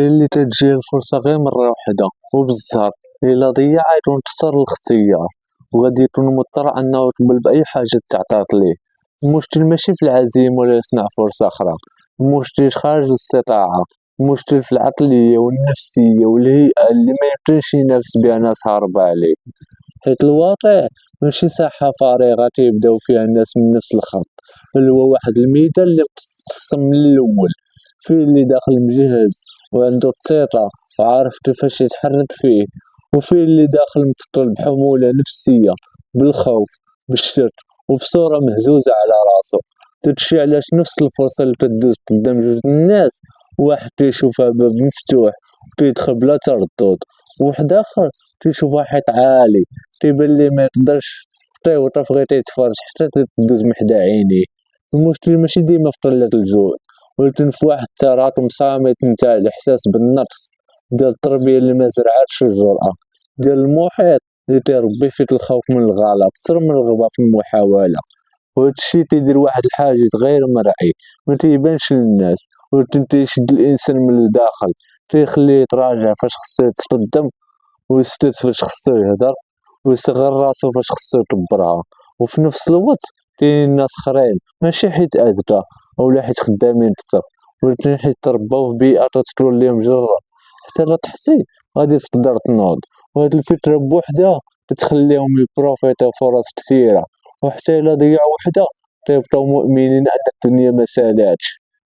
اللي تتجيه الفرصة غير مرة وحدة وبالزهر، إلا ضيعت وانتصر الاختيار وغادي يكون مضطر أنه يقبل بأي حاجة تعطات ليه. المشكل ماشي في العزيمة ولا يصنع فرصة أخرى، المشكل خارج الاستطاعة، المشكل في العقلية والنفسية والهيئة اللي ما يمكنش ينافس بها ناس هاربة عليه. حيت الواقع ماشي ساحة فارغة تيبداو فيها الناس من نفس الخط، بل هو واحد الميدان اللي متقسم من الأول، فيه اللي داخل مجهز وعنده الثقة وعارف كيفاش يتحرك فيه، وفيه اللي داخل متقل بحمولة نفسية، بالخوف، بالشك، وبصورة مهزوزة على راسو. داكشي علاش نفس الفرصة اللي كدوز قدام جوج الناس، واحد كيشوفها باب مفتوح وكيدخل بلا تردد، وواحد آخر كيشوفها حيط عالي كيبان ليه ميقدرش يطيوطا غير تيتفرج حتى تدوز من حدا عينيه. المشكل ماشي ديما في قلة الجهد، ولكن في واحد التراكم صامت نتاع الإحساس بالنقص، ديال التربية اللي مزرعتش الجرأة، ديال المحيط اللي تيربي فيك الخوف من الغلط أكتر من الرغبة في المحاولة. وهادشي تيدير واحد الحاجز غير مرئي متيبانش للناس، ولكن تيشد الإنسان من الداخل، تيخليه يتراجع فاش خصو يتقدم، ويستت فاش خصو يهدر، ويصغر راسو فاش خصو يكبرها. وفي نفس الوقت كاينين ناس خرين ماشي حيت أذكى أولا حيت خدامين كتر، ولكن حيت ترباو في بيئة تتكون ليهم جرة، حتى لا طحتي غادي تقدر تنوض. وهاد الفكرة بوحدها كتخليهم يبروفيتاو فرص كتيرة، وحتى إلا ضيعو وحدة كيبقاو مؤمنين أن الدنيا مسالاتش.